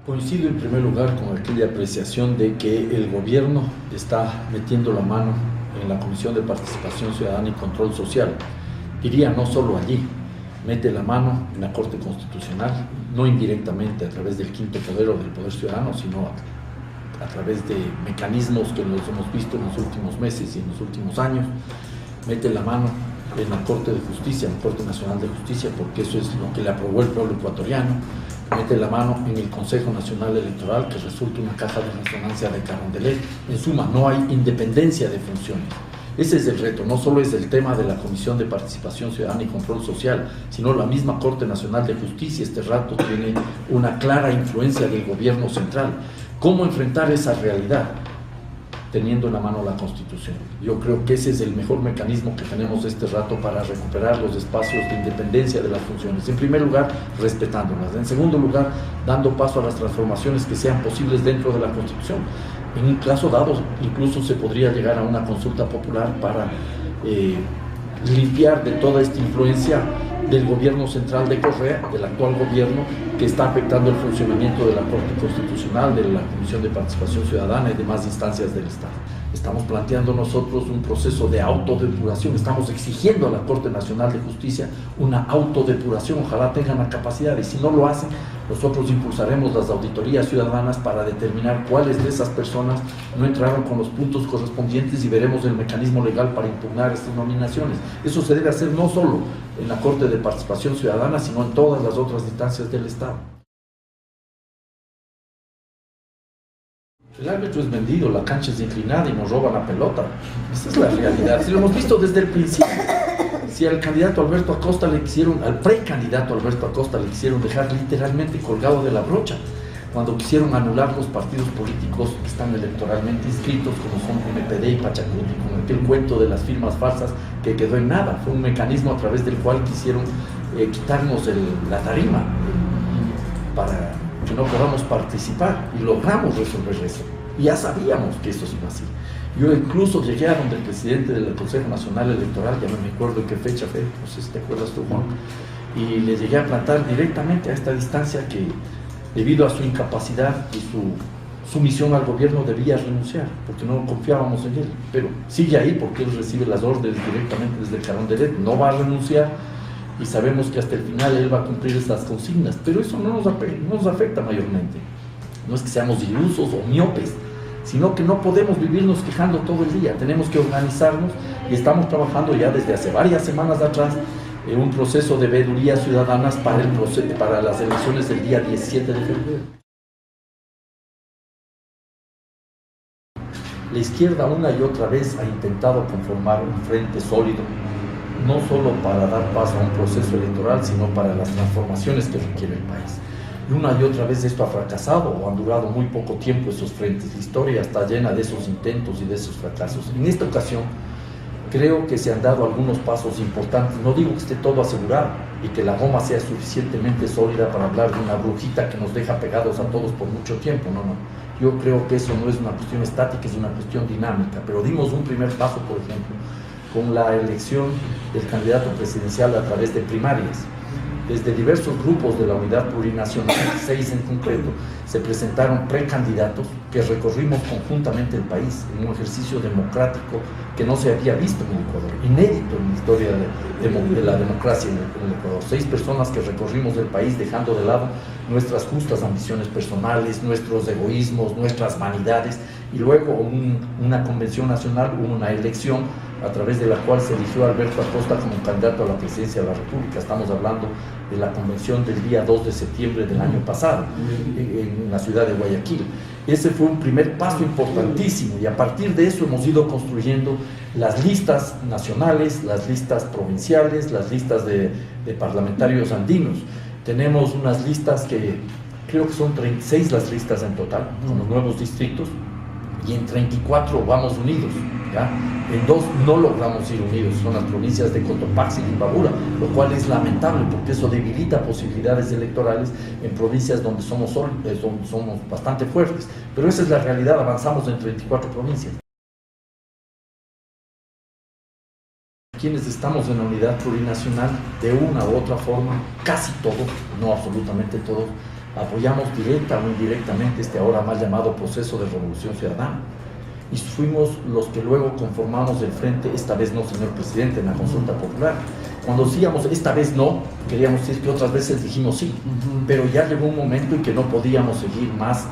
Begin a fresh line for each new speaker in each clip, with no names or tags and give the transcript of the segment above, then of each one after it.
Coincido en primer lugar con aquella apreciación de que el gobierno está metiendo la mano en la Comisión de Participación Ciudadana y Control Social. Diría, no solo allí, mete la mano en la Corte Constitucional, no indirectamente a través del quinto poder o del poder ciudadano, sino a través de mecanismos que los hemos visto en los últimos meses y en los últimos años. Mete la mano en la Corte de Justicia, en la Corte Nacional de Justicia, porque eso es lo que le aprobó el pueblo ecuatoriano. Mete la mano en el Consejo Nacional Electoral, que resulta una caja de resonancia de Carondelet. En suma, no hay independencia de funciones. Ese es el reto, no solo es el tema de la Comisión de Participación Ciudadana y Control Social, sino la misma Corte Nacional de Justicia este rato tiene una clara influencia del gobierno central. ¿Cómo enfrentar esa realidad? Teniendo en la mano la Constitución. Yo creo que ese es el mejor mecanismo que tenemos este rato para recuperar los espacios de independencia de las funciones. En primer lugar, respetándolas. En segundo lugar, dando paso a las transformaciones que sean posibles dentro de la Constitución. En un caso dado, incluso se podría llegar a una consulta popular para limpiar de toda esta influencia del gobierno central de Correa, del actual gobierno, que está afectando el funcionamiento de la Corte Constitucional, de la Comisión de Participación Ciudadana y demás instancias del Estado. Estamos planteando nosotros un proceso de autodepuración, estamos exigiendo a la Corte Nacional de Justicia una autodepuración, ojalá tengan la capacidad, y si no lo hacen, nosotros impulsaremos las auditorías ciudadanas para determinar cuáles de esas personas no entraron con los puntos correspondientes y veremos el mecanismo legal para impugnar estas nominaciones. Eso se debe hacer no solo en la Corte de Participación Ciudadana, sino en todas las otras instancias del Estado. El árbitro es vendido, la cancha es inclinada y nos roba la pelota. Esa es la realidad. Si lo hemos visto desde el principio. Si al candidato Alberto Acosta le quisieron, al precandidato Alberto Acosta le quisieron dejar literalmente colgado de la brocha, cuando quisieron anular los partidos políticos que están electoralmente inscritos, como son MPD y Pachacuti, con aquel cuento de las firmas falsas que quedó en nada. Fue un mecanismo a través del cual quisieron quitarnos la tarima para que no podamos participar, y logramos resolver eso. Y ya sabíamos que eso se iba así. Yo incluso llegué a donde el presidente del Consejo Nacional Electoral, ya no me acuerdo en qué fecha fue, no sé si te acuerdas tú, Juan, y le llegué a plantar directamente a esta distancia que, debido a su incapacidad y su sumisión al gobierno, debía renunciar, porque no confiábamos en él. Pero sigue ahí porque él recibe las órdenes directamente desde Carondelet, no va a renunciar, y sabemos que hasta el final él va a cumplir estas consignas, pero eso no nos afecta mayormente. No es que seamos ilusos o miopes, sino que no podemos vivirnos quejando todo el día. Tenemos que organizarnos, y estamos trabajando ya desde hace varias semanas atrás en un proceso de veedurías ciudadanas para las elecciones del día 17 de febrero. La izquierda una y otra vez ha intentado conformar un frente sólido, no solo para dar paso a un proceso electoral, sino para las transformaciones que requiere el país. Y una y otra vez esto ha fracasado, o han durado muy poco tiempo esos frentes. La historia está llena de esos intentos y de esos fracasos. En esta ocasión, creo que se han dado algunos pasos importantes. No digo que esté todo asegurado y que la goma sea suficientemente sólida para hablar de una brujita que nos deja pegados a todos por mucho tiempo. No. Yo creo que eso no es una cuestión estática, es una cuestión dinámica. Pero dimos un primer paso, por ejemplo, con la elección del candidato presidencial a través de primarias. Desde diversos grupos de la Unidad Plurinacional, 6 en concreto, se presentaron precandidatos que recorrimos conjuntamente el país en un ejercicio democrático que no se había visto en el Ecuador, inédito en la historia de la democracia en el Ecuador. 6 personas que recorrimos el país dejando de lado nuestras justas ambiciones personales, nuestros egoísmos, nuestras vanidades, y luego una convención nacional, una elección a través de la cual se eligió a Alberto Acosta como candidato a la presidencia de la República. Estamos hablando de la convención del día 2 de septiembre del año pasado, en la ciudad de Guayaquil. Ese fue un primer paso importantísimo, y a partir de eso hemos ido construyendo las listas nacionales, las listas provinciales, las listas de parlamentarios andinos. Tenemos unas listas que creo que son 36 las listas en total, con los nuevos distritos, y en 34 vamos unidos, ¿ya? En 2 no logramos ir unidos, son las provincias de Cotopaxi y Imbabura, lo cual es lamentable porque eso debilita posibilidades electorales en provincias donde somos bastante fuertes. Pero esa es la realidad, avanzamos en 34 provincias. Quienes estamos en la Unidad Plurinacional, de una u otra forma, casi todos, no absolutamente todos, apoyamos directa o indirectamente este ahora mal llamado proceso de revolución ciudadana. Y fuimos los que luego conformamos el frente, esta vez no, señor presidente, en la consulta popular. Cuando decíamos esta vez no, queríamos decir que otras veces dijimos sí, pero ya llegó un momento en que no podíamos seguir más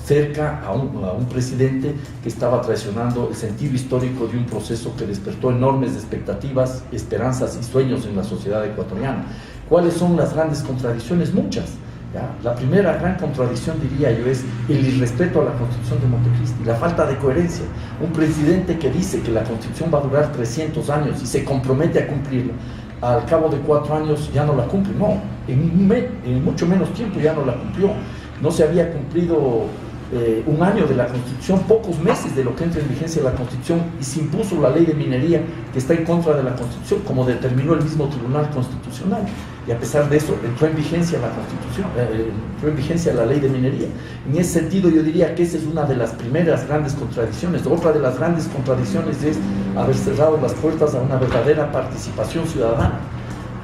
cerca a un presidente que estaba traicionando el sentido histórico de un proceso que despertó enormes expectativas, esperanzas y sueños en la sociedad ecuatoriana. ¿Cuáles son las grandes contradicciones? Muchas. ¿Ya? La primera gran contradicción, diría yo, es el irrespeto a la Constitución de Montecristi, la falta de coherencia. Un presidente que dice que la Constitución va a durar 300 años y se compromete a cumplirla, al cabo de 4 años ya no la cumple. No, en mucho menos tiempo ya no la cumplió. No se había cumplido un año de la Constitución, pocos meses de lo que entra en vigencia la Constitución, y se impuso la ley de minería que está en contra de la Constitución, como determinó el mismo Tribunal Constitucional. Y a pesar de eso entró en vigencia la Constitución, entró en vigencia la ley de minería. En ese sentido yo diría que esa es una de las primeras grandes contradicciones. Otra de las grandes contradicciones es haber cerrado las puertas a una verdadera participación ciudadana.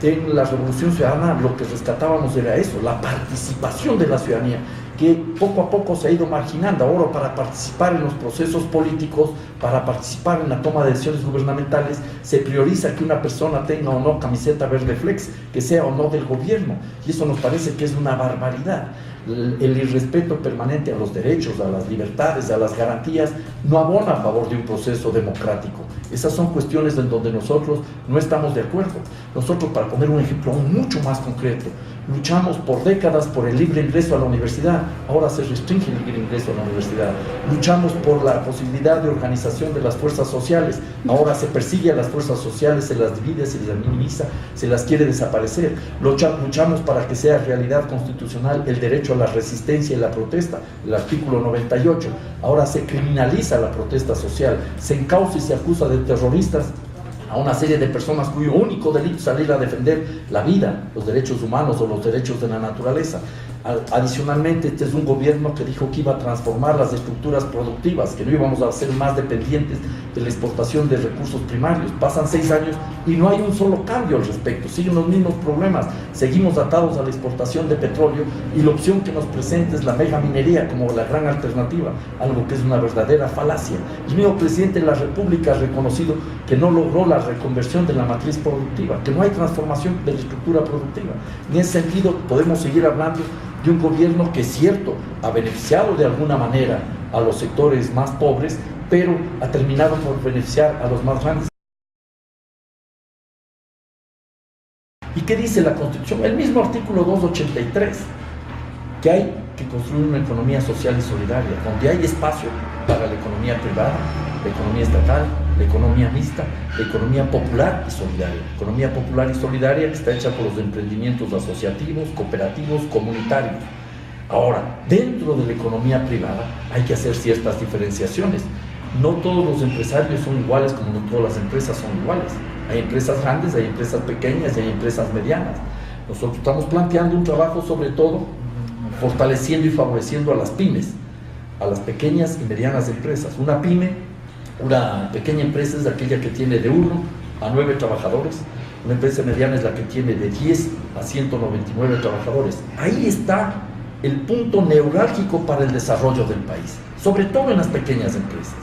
En la Revolución Ciudadana lo que rescatábamos era eso, la participación de la ciudadanía, que poco a poco se ha ido marginando. Ahora, para participar en los procesos políticos, para participar en la toma de decisiones gubernamentales, se prioriza que una persona tenga o no camiseta verde flex, que sea o no del gobierno, y eso nos parece que es una barbaridad. El irrespeto permanente a los derechos, a las libertades, a las garantías, no abona a favor de un proceso democrático. Esas son cuestiones en donde nosotros no estamos de acuerdo. Nosotros, para poner un ejemplo aún mucho más concreto, luchamos por décadas por el libre ingreso a la universidad, ahora se restringe el libre ingreso a la universidad. Luchamos por la posibilidad de organización de las fuerzas sociales, ahora se persigue a las fuerzas sociales, se las divide, se las minimiza, se las quiere desaparecer. Luchamos para que sea realidad constitucional el derecho a la resistencia y la protesta, el artículo 98, ahora se criminaliza la protesta social, se encausa y se acusa de terroristas a una serie de personas cuyo único delito es salir a defender la vida, los derechos humanos o los derechos de la naturaleza. Adicionalmente, este es un gobierno que dijo que iba a transformar las estructuras productivas, que no íbamos a ser más dependientes de la exportación de recursos primarios. Pasan 6 años y no hay un solo cambio al respecto, siguen los mismos problemas, seguimos atados a la exportación de petróleo y la opción que nos presenta es la mega minería como la gran alternativa, algo que es una verdadera falacia. El mismo presidente de la República ha reconocido que no logró la reconversión de la matriz productiva, que no hay transformación de la estructura productiva. En ese sentido, podemos seguir hablando de un gobierno que, es cierto, ha beneficiado de alguna manera a los sectores más pobres, pero ha terminado por beneficiar a los más grandes. ¿Y qué dice la Constitución? El mismo artículo 283, que hay que construir una economía social y solidaria, donde hay espacio para la economía privada, la economía estatal, la economía mixta, la economía popular y solidaria. Economía popular y solidaria que está hecha por los emprendimientos asociativos, cooperativos, comunitarios. Ahora, dentro de la economía privada hay que hacer ciertas diferenciaciones. No todos los empresarios son iguales, como no todas las empresas son iguales. Hay empresas grandes, hay empresas pequeñas y hay empresas medianas. Nosotros estamos planteando un trabajo sobre todo fortaleciendo y favoreciendo a las pymes, a las pequeñas y medianas empresas. Una pyme, una pequeña empresa es aquella que tiene de 1 a 9 trabajadores, una empresa mediana es la que tiene de 10 a 199 trabajadores. Ahí está el punto neurálgico para el desarrollo del país, sobre todo en las pequeñas empresas.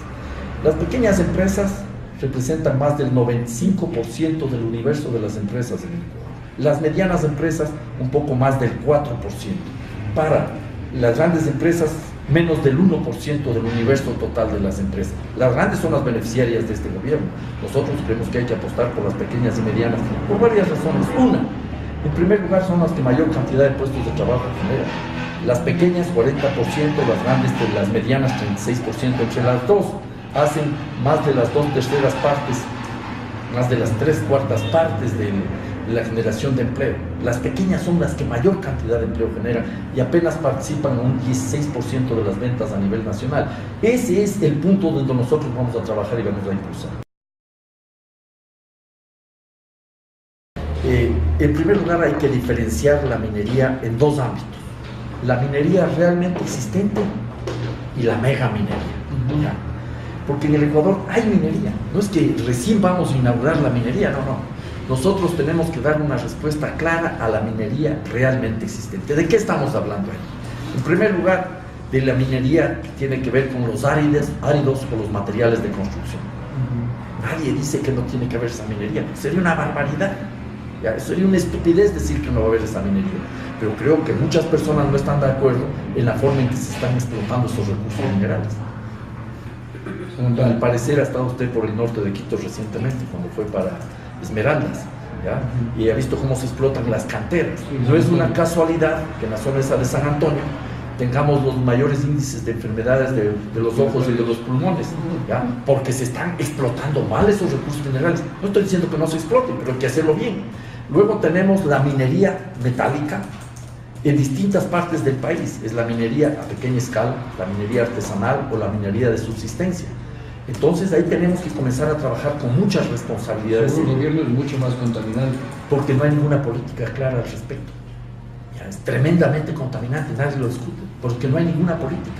Las pequeñas empresas representan más del 95% del universo de las empresas en el Ecuador. Las medianas empresas, un poco más del 4%. Para las grandes empresas, menos del 1% del universo total de las empresas. Las grandes son las beneficiarias de este gobierno. Nosotros creemos que hay que apostar por las pequeñas y medianas por varias razones. Una, en primer lugar, son las que mayor cantidad de puestos de trabajo generan. Las pequeñas 40%, las grandes, las medianas 36%. Entre las dos hacen más de las 2/3 partes, más de las 3/4 partes de la generación de empleo. Las pequeñas son las que mayor cantidad de empleo generan y apenas participan en un 16% de las ventas a nivel nacional. Ese es el punto donde nosotros vamos a trabajar y vamos a impulsar. En primer lugar, hay que diferenciar la minería en 2 ámbitos. La minería realmente existente y la mega minería. ¿Ya? Porque en el Ecuador hay minería. No es que recién vamos a inaugurar la minería, no. Nosotros tenemos que dar una respuesta clara a la minería realmente existente. ¿De qué estamos hablando ahí? En primer lugar, de la minería que tiene que ver con los áridos o los materiales de construcción. Nadie dice que no tiene que haber esa minería. Sería una barbaridad. ¿Ya? Sería una estupidez decir que no va a haber esa minería. Pero creo que muchas personas no están de acuerdo en la forma en que se están explotando esos recursos minerales. Al parecer ha estado usted por el norte de Quito recientemente, cuando fue para Esmeraldas, ¿ya? Y ha visto cómo se explotan las canteras. No es una casualidad que en la zona esa de San Antonio tengamos los mayores índices de enfermedades de los ojos y de los pulmones, ¿ya? Porque se están explotando mal esos recursos minerales. No estoy diciendo que no se exploten, pero hay que hacerlo bien. Luego tenemos la minería metálica en distintas partes del país. Es la minería a pequeña escala, la minería artesanal o la minería de subsistencia. Entonces ahí tenemos que comenzar a trabajar con muchas responsabilidades.
El gobierno es mucho más contaminante.
Porque no hay ninguna política clara al respecto. Ya, es tremendamente contaminante, nadie lo discute, porque no hay ninguna política.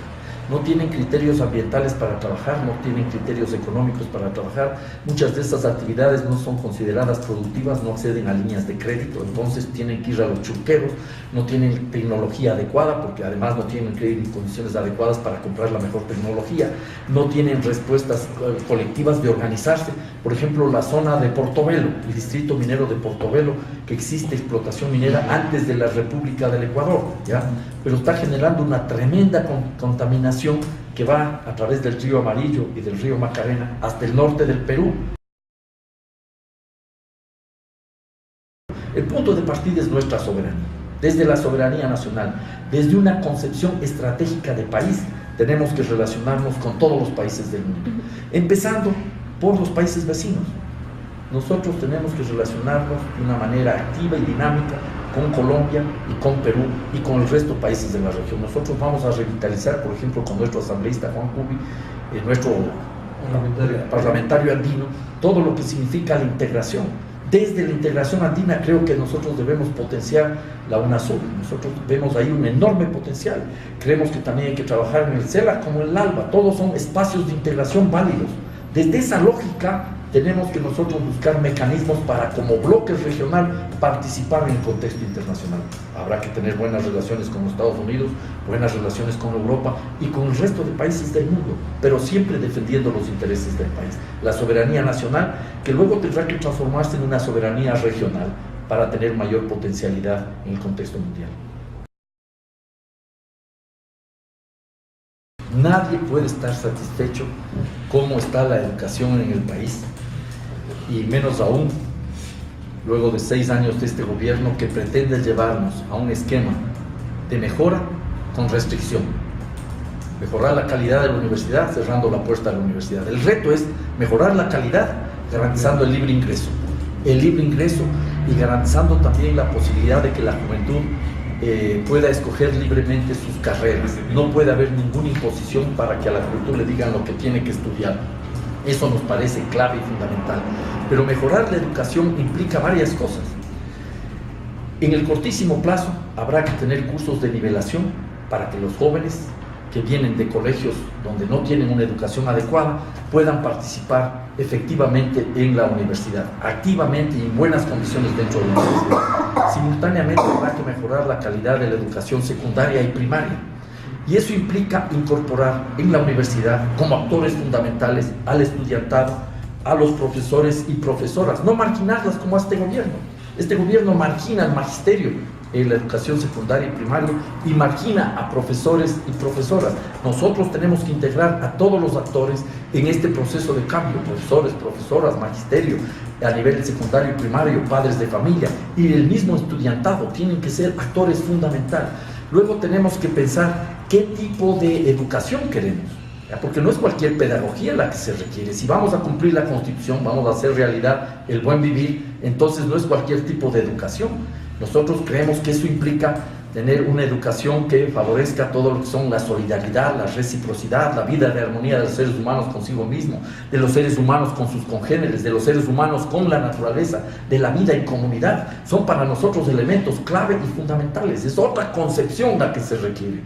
No tienen criterios ambientales para trabajar, no tienen criterios económicos para trabajar. Muchas de estas actividades no son consideradas productivas, no acceden a líneas de crédito, entonces tienen que ir a los churqueros, no tienen tecnología adecuada, porque además no tienen condiciones adecuadas para comprar la mejor tecnología, no tienen respuestas colectivas de organizarse. Por ejemplo, la zona de Portobelo, el distrito minero de Portobelo, que existe explotación minera antes de la República del Ecuador, ¿ya? Pero está generando una tremenda contaminación que va a través del río Amarillo y del río Macarena hasta el norte del Perú. El punto de partida es nuestra soberanía. Desde la soberanía nacional, desde una concepción estratégica de país, tenemos que relacionarnos con todos los países del mundo, empezando por los países vecinos. Nosotros tenemos que relacionarnos de una manera activa y dinámica con Colombia y con Perú y con el resto de países de la región. Nosotros vamos a revitalizar, por ejemplo, con nuestro asambleísta Juan Cubi, nuestro parlamentario andino, todo lo que significa la integración. Desde la integración andina creo que nosotros debemos potenciar la UNASUR. Nosotros vemos ahí un enorme potencial. Creemos que también hay que trabajar en el CELAC como en el ALBA. Todos son espacios de integración válidos. Desde esa lógica tenemos que nosotros buscar mecanismos para, como bloque regional, participar en el contexto internacional. Habrá que tener buenas relaciones con los Estados Unidos, buenas relaciones con Europa y con el resto de países del mundo, pero siempre defendiendo los intereses del país. La soberanía nacional, que luego tendrá que transformarse en una soberanía regional para tener mayor potencialidad en el contexto mundial. Nadie puede estar satisfecho cómo está la educación en el país, y menos aún luego de 6 años de este gobierno que pretende llevarnos a un esquema de mejora con restricción. Mejorar la calidad de la universidad cerrando la puerta a la universidad. El reto es mejorar la calidad garantizando el libre ingreso. El libre ingreso y garantizando también la posibilidad de que la juventud pueda escoger libremente sus carreras. No puede haber ninguna imposición para que a la juventud le digan lo que tiene que estudiar. Eso nos parece clave y fundamental. Pero mejorar la educación implica varias cosas. En el cortísimo plazo habrá que tener cursos de nivelación para que los jóvenes que vienen de colegios donde no tienen una educación adecuada puedan participar efectivamente en la universidad, activamente y en buenas condiciones dentro de la universidad. Simultáneamente habrá que mejorar la calidad de la educación secundaria y primaria. Y eso implica incorporar en la universidad como actores fundamentales al estudiantado, a los profesores y profesoras, no marginarlas como hace este gobierno. Este gobierno margina al magisterio en la educación secundaria y primaria y margina a profesores y profesoras. Nosotros tenemos que integrar a todos los actores en este proceso de cambio, profesores, profesoras, magisterio, a nivel secundario y primario, padres de familia y el mismo estudiantado tienen que ser actores fundamentales. Luego tenemos que pensar qué tipo de educación queremos, ¿ya? Porque no es cualquier pedagogía la que se requiere. Si vamos a cumplir la Constitución, vamos a hacer realidad el buen vivir, entonces no es cualquier tipo de educación. Nosotros creemos que eso implica tener una educación que favorezca todo lo que son la solidaridad, la reciprocidad, la vida de armonía de los seres humanos consigo mismo, de los seres humanos con sus congéneres, de los seres humanos con la naturaleza, de la vida en comunidad. Son para nosotros elementos clave y fundamentales. Es otra concepción la que se requiere.